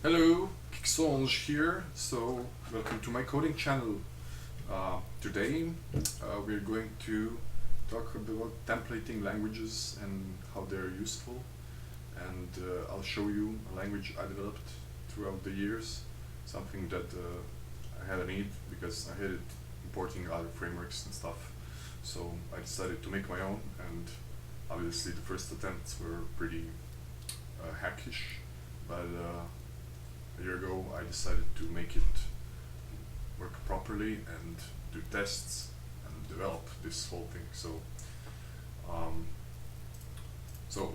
Hello, Kixonge here. So, welcome to my coding channel. Today we're going to talk about templating languages and how they're useful. And I'll show you a language I developed throughout the years, something that I had a need because I hated importing other frameworks and stuff. So I decided to make my own, and obviously the first attempts were pretty hackish, but a year ago I decided to make it work properly and do tests and develop this whole thing. So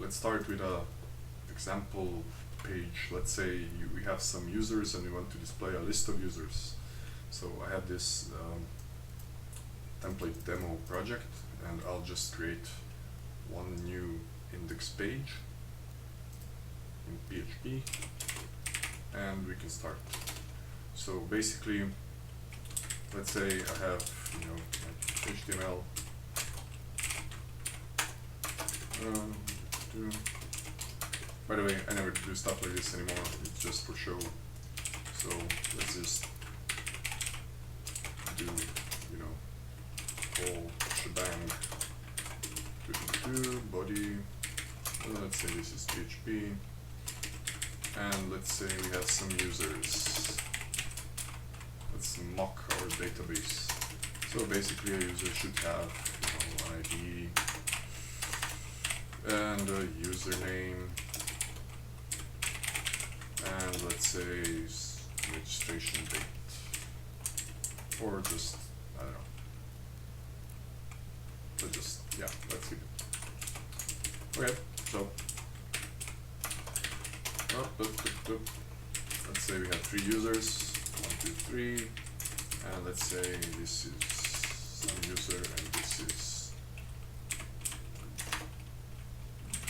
let's start with a example page. Let's say we have some users and we want to display a list of users. So I have this template demo project, and I'll just create one new index page in PHP, and we can start. So basically, let's say I have like HTML by the way, I never do stuff like this anymore, it's just for show. So let's just do whole shebang, body, let's say this is PHP, and let's say we have some users. Let's mock our database. So basically a user should have an ID and a username, and let's say registration date, or just, I don't know, but just, yeah, let's keep it. Okay, so let's say we have 3 users, 1, 2, 3, and let's say this is some user and this is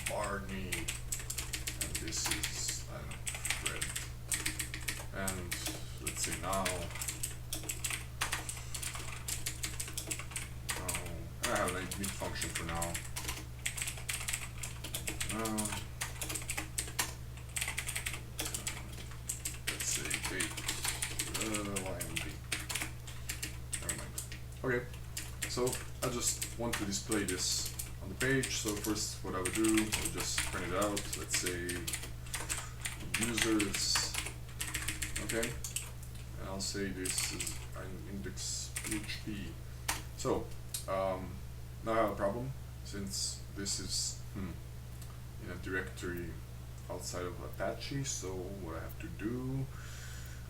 Barney and this is, I don't know, Fred. And let's say now, I have an init function for now. Let's say take YMB. Never mind. Okay, so I just want to display this on the page. So first, what I would do, I'll just print it out. Let's say users. Okay, and I'll say this is an index PHP. So now I have a problem, since this is in a directory outside of Apache. So what I have to do,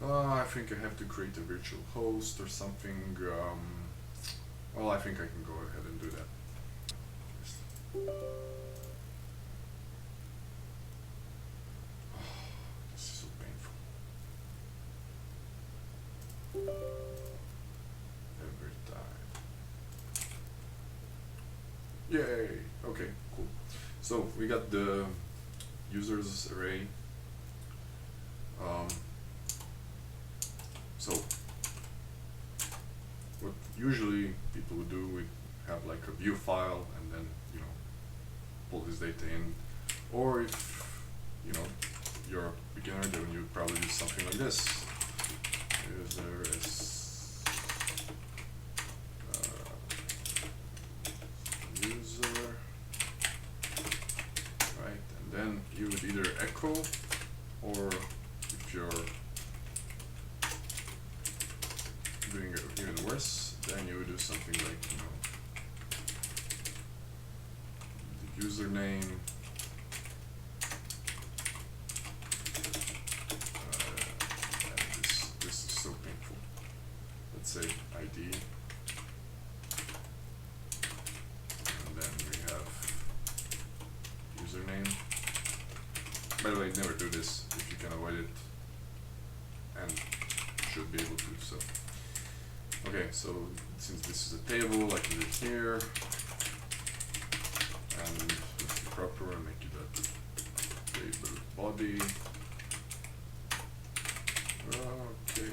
I think I have to create a virtual host or something. Well, I think I can go ahead and do that. This is so painful. Every time. Yay! Okay, cool. So we got the users array. So what usually people would do, we have like a view file and then pull this data in, or if you're a beginner, then you would probably do something like this. User is user, right? And then you would either echo, or if you're doing it even worse, then you would do something like the username, and this is so painful. Let's say ID, and then we have username. By the way, never do this if you can avoid it, and you should be able to. So okay, so since this is a table, I can do it here, and let's be proper and make it a table body. Okay,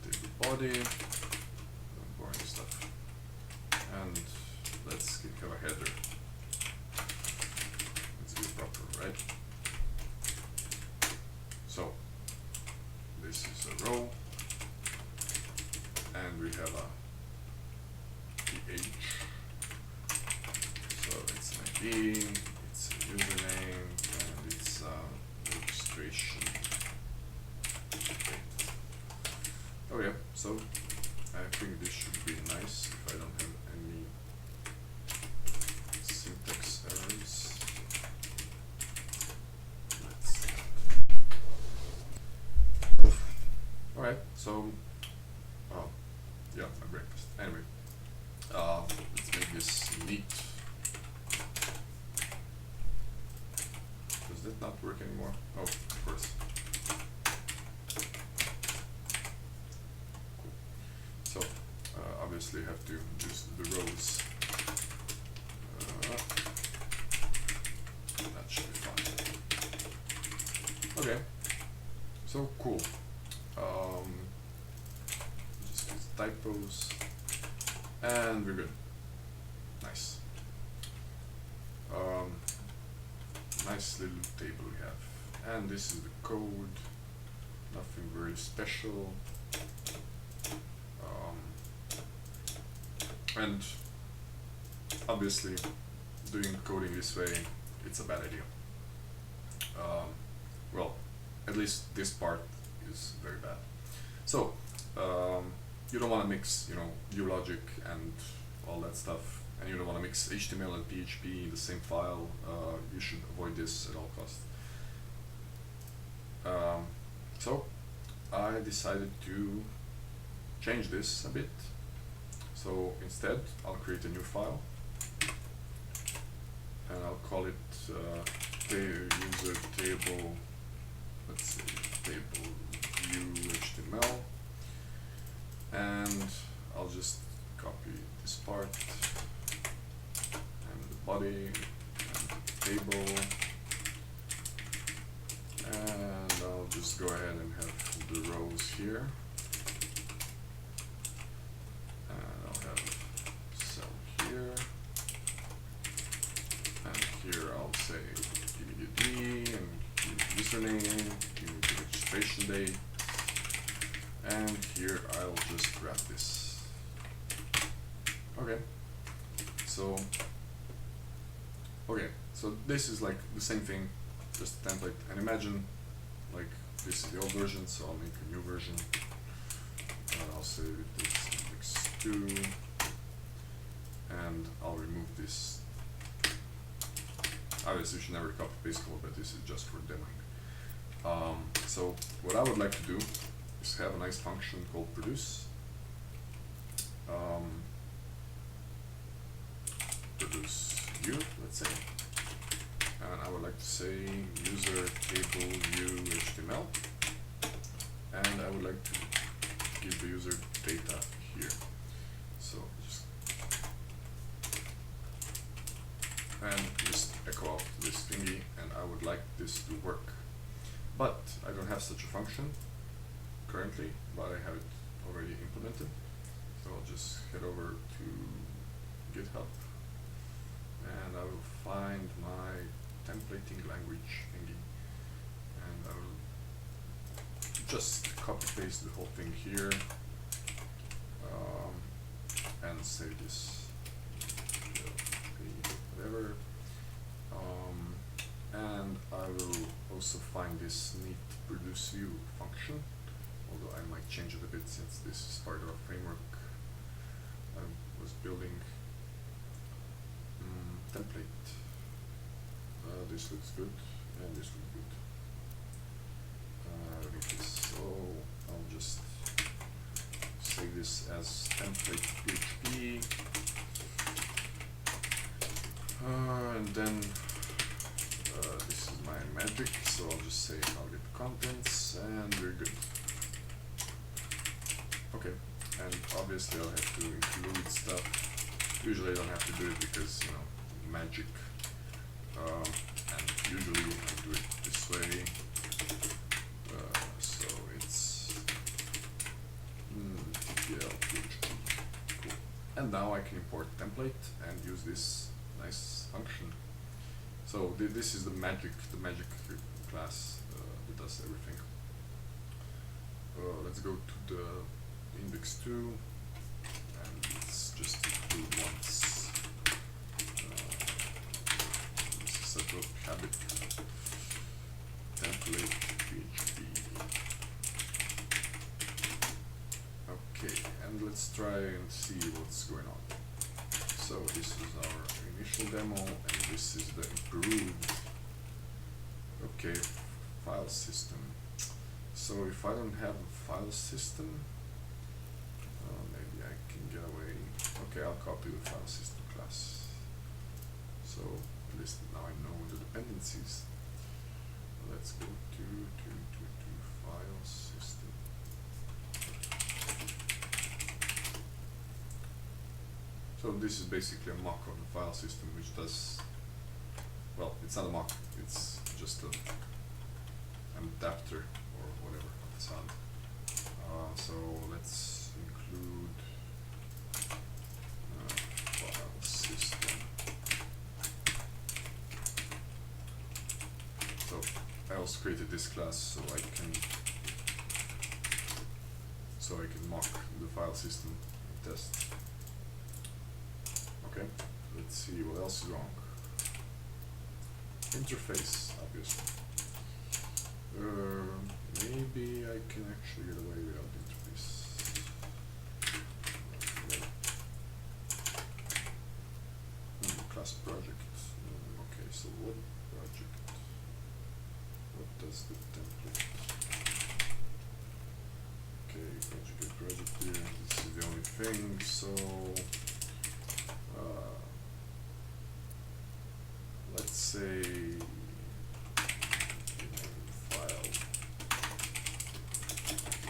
table body, boring stuff, and let's have a header. Let's be proper, right? ID, it's a username, and it's registration. Okay, so I think this should be nice if I don't have any syntax errors. Alright, so yeah, my breakfast. Anyway, let's make this neat. Does that not work anymore? Oh, of course. Cool. So obviously you have to use the rows. That should be fine. Okay. So cool. Just use typos, and we're good. Nice. Nice little table we have, and this is the code. Nothing very special. And obviously, doing coding this way, it's a bad idea. Well, at least this part is very bad. So you don't want to mix, view logic and all that stuff, and you don't want to mix HTML and PHP in the same file. You should avoid this at all costs. So I decided to change this a bit. So instead, I'll create a new file, and I'll call it user table. Let's say table view HTML, and I'll just copy this part and the body and the table, and I'll just go ahead and have the rows here, and I'll have cell here, and here I'll say give me the ID and username, give me the registration date, and here I'll just grab this. Okay, so this is like the same thing, just a template. And imagine like this is the old version, so I'll make a new version, and I'll save it as index2, and I'll remove this. Obviously you should never copy paste code, but this is just for demoing. So what I would like to do is have a nice function called produce. Produce view, let's say, and I would like to say user table view HTML, and I would like to give the user data here. So just echo out this thingy, and I would like this to work. But I don't have such a function currently, but I have it already implemented. So I'll just head over to GitHub, and I will find my templating language thingy, and I will just copy paste the whole thing here, and save this whatever, and I will also find this neat produce view function, although I might change it a bit since this is part of a framework I was building. Template. This looks good, and this looks good. So I'll just save this as template PHP, and then this is my magic, so I'll just say I'll get contents, and we're good. Okay, and obviously I'll have to include stuff. Usually I don't have to do it because, magic, and usually I do it this way, so it's TPL PHP. Cool. And now I can import template and use this nice function. So this is the magic class that does everything. Let's go to the index2, and let's just include once. So this is our initial demo, and this is the improved, okay, file system. So if I don't have a file system, maybe I can get away. Okay, I'll copy the file system class. So at least now I know the dependencies. Let's go to file system. So this is basically a mock of the file system, which does, well, it's not a mock, it's just an adapter or whatever of the sound. So let's include file system. So I also created this class so I can mock the file system and test. Okay, let's see what else is wrong. Interface, obviously. Maybe I can actually get away without the interface. Class project. Okay, so what project? What does the template? Okay, project here. This is the only thing. So let's say file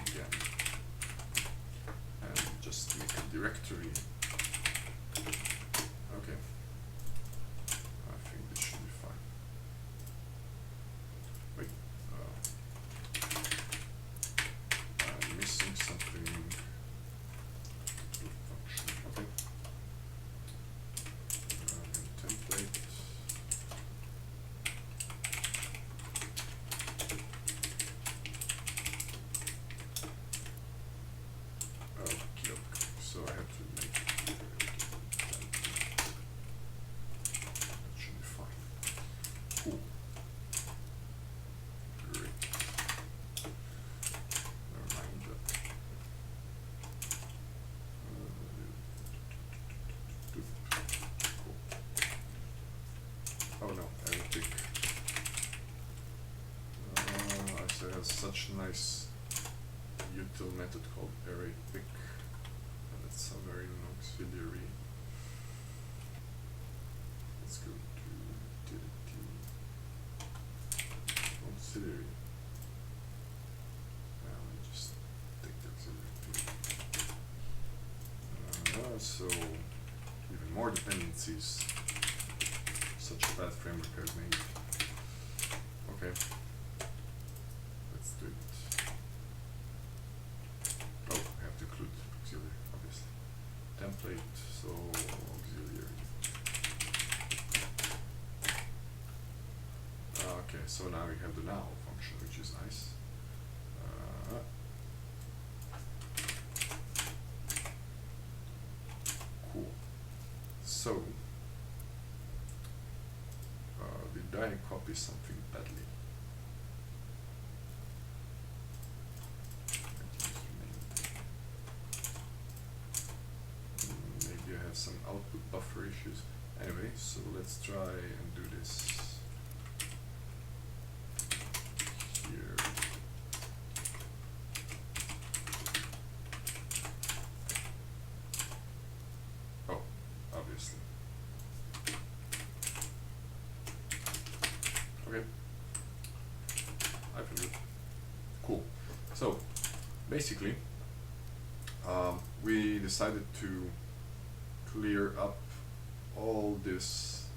again, and just make a directory. Okay, I think this should be fine. Wait, I'm missing something. Function. Okay. Template. So I have to make that should be fine. Cool. Great. Never mind that. Cool. Oh no, array pick. I said it has such a nice util method called array pick. That's a very auxiliary. Let's go to utility auxiliary. Let me just take the auxiliary. So even more dependencies. Such a bad framework I've made. Okay. Let's do it. Oh, I have to include auxiliary, obviously. Template, so auxiliary. Okay, so now we have the now function, which is nice. Cool. So, did I copy something badly? Maybe I have some output buffer issues. Anyway, so let's try and do this here. Oh, obviously. Okay. I feel good. Cool. So, basically, we decided to clear up all this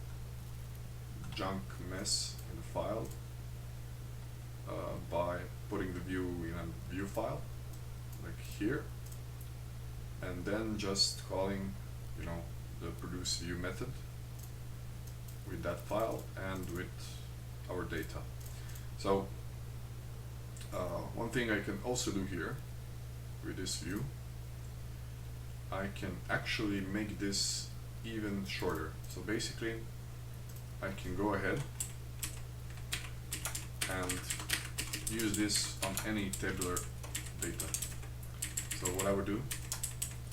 junk mess in the file by putting the view in a view file, like here, and then just calling, you know, the produce view method with that file and with our data. So one thing I can also do here with this view, I can actually make this even shorter. So basically I can go ahead and use this on any tabular data. So what I would do,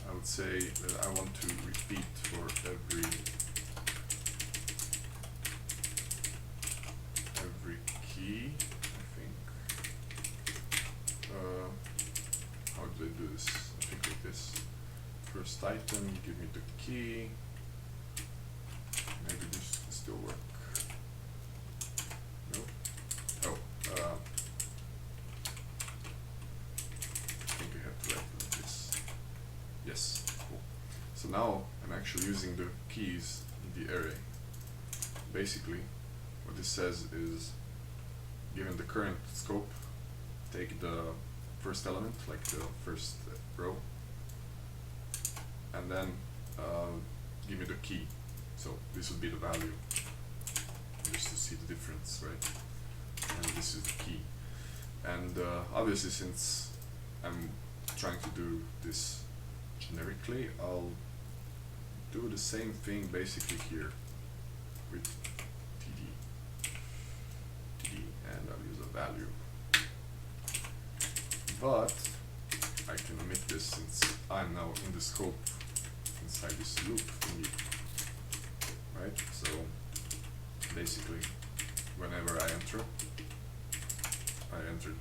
I would say that I want to repeat for every give me the key. Maybe this can still work. No? Oh, I think I have to write like this. Yes, cool. So now I'm actually using the keys in the array. Basically, what this says is, given the current scope, take the first element, like the first row, and then give me the key. So this would be the value, just to see the difference, right? And this is the key. And obviously, since I'm trying to do this generically, I'll do the same thing basically here with td, and I'll use a value. But I can omit this since I'm now in the scope inside this loop thingy, right? So basically, whenever I entered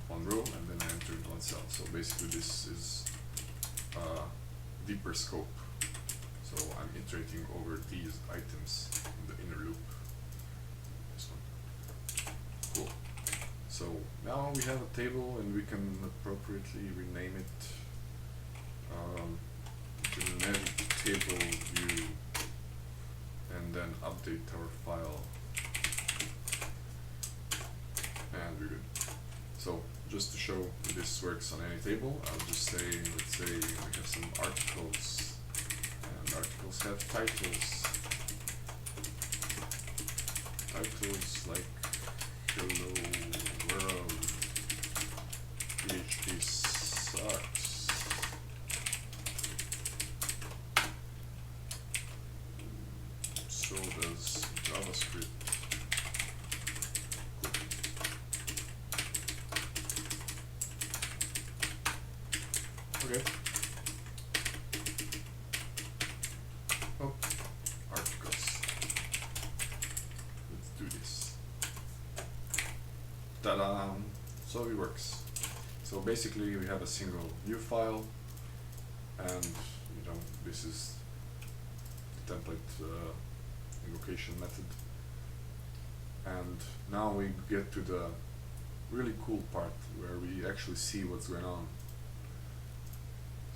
one row and then I entered one cell. So basically this is deeper scope. So I'm iterating over these items in the inner loop. This one. Cool. So now we have a table and we can appropriately rename it generic table view and then update our file. And we're good. So just to show this works on any table, I'll just say, let's say we have some articles, and articles have titles. Titles like hello world, PHP sucks. So does JavaScript. Okay. Oh, articles. Let's do this. Ta-da! So it works. So basically we have a single new file, and this is the template invocation method. And now we get to the really cool part where we actually see what's going on.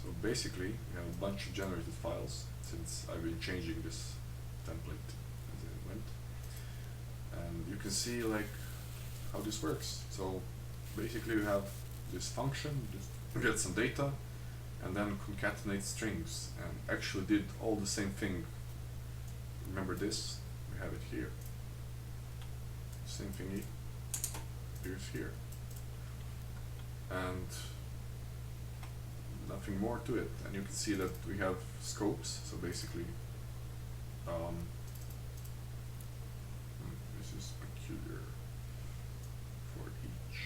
So basically, we have a bunch of generated files, since I've been changing this template as it went. And you can see like how this works. So basically we have this function, get some data, and then concatenate strings, and actually did all the same thing. Remember this? We have it here. Same thingy appears here. And nothing more to it, and you can see that we have scopes. So basically, this is peculiar for each.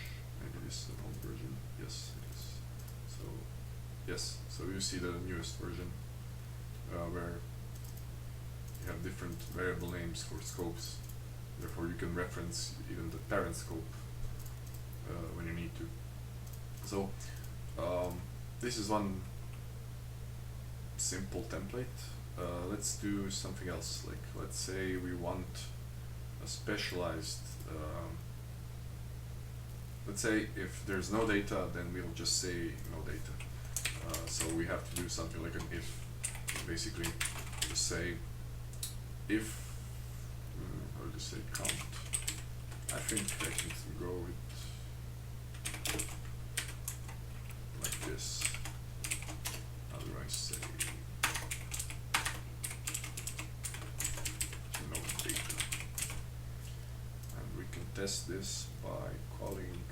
Maybe this is an old version. Yes, it is. So yes, so you see the newest version where you have different variable names for scopes. Therefore, you can reference even the parent scope when you need to. So. This is one simple template. Let's do something else. Like, let's say we want a specialized, let's say if there's no data, then we'll just say no data. So we have to do something like an if. Basically, just say if, or just say count. I think I can go with like this. How do I say no data? And we can test this by calling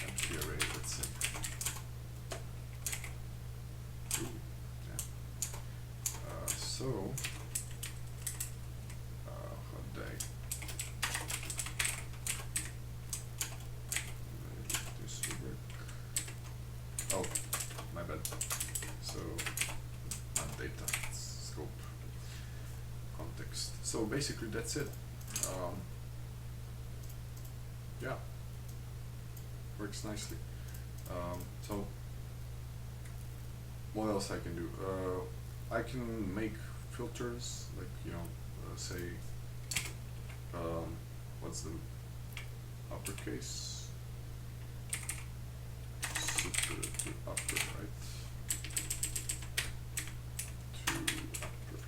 empty array, let's say. Ooh, yeah. So how do I this will work? Oh, my bad. So not data, it's scope, context. So basically that's it. Yeah, works nicely. So what else I can do? I can make filters, like, you know, say, what's the uppercase? Super to upper, right? To upper.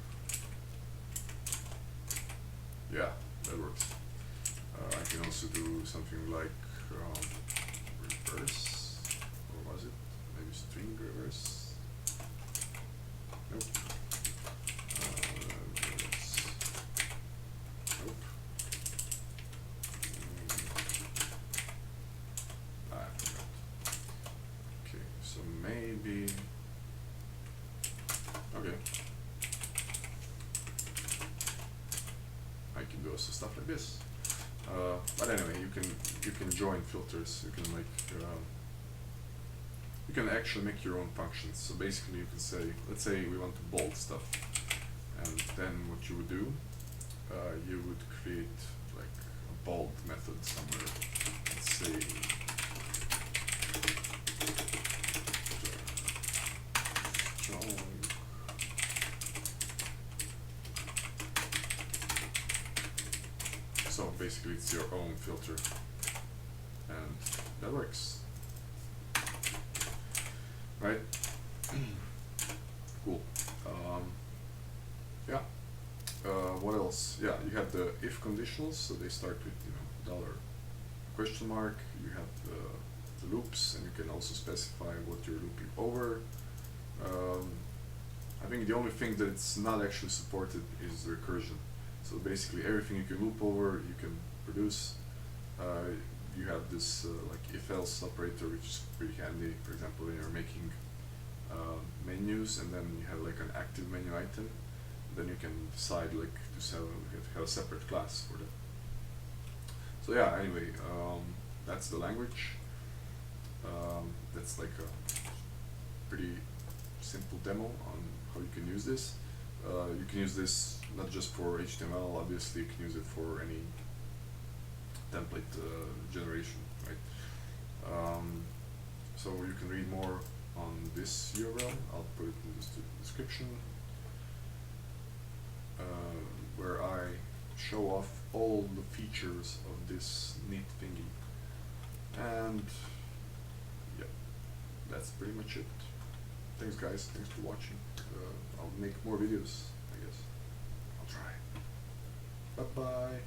Yeah, that works. I can also do something like reverse, or was it? Maybe string reverse? Nope. Reverse. Nope. I forgot. Okay, so maybe. Okay. I can do also stuff like this. But anyway, you can join filters. You can you can actually make your own functions. So basically, you can say, let's say we want to bold stuff, and then what you would do, you would create like a bold method somewhere. Let's say. So basically it's your own filter, and that works, right? Cool. Yeah. What else? Yeah, you have the if conditionals, so they start with, you know, dollar question mark. You have the loops, and you can also specify what you're looping over. I think the only thing that it's not actually supported is recursion. So basically everything you can loop over, you can produce. You have this like if-else operator, which is pretty handy. For example, when you're making menus, and then you have like an active menu item, then you can decide like to have a separate class for that. So yeah, anyway, that's the language. That's like a pretty simple demo on how you can use this. You can use this not just for HTML, obviously you can use it for any template generation, right? So you can read more on this URL, I'll put it in the description, where I show off all the features of this neat thingy. And yeah, that's pretty much it. Thanks guys, thanks for watching. I'll make more videos, I guess. I'll try. Bye bye.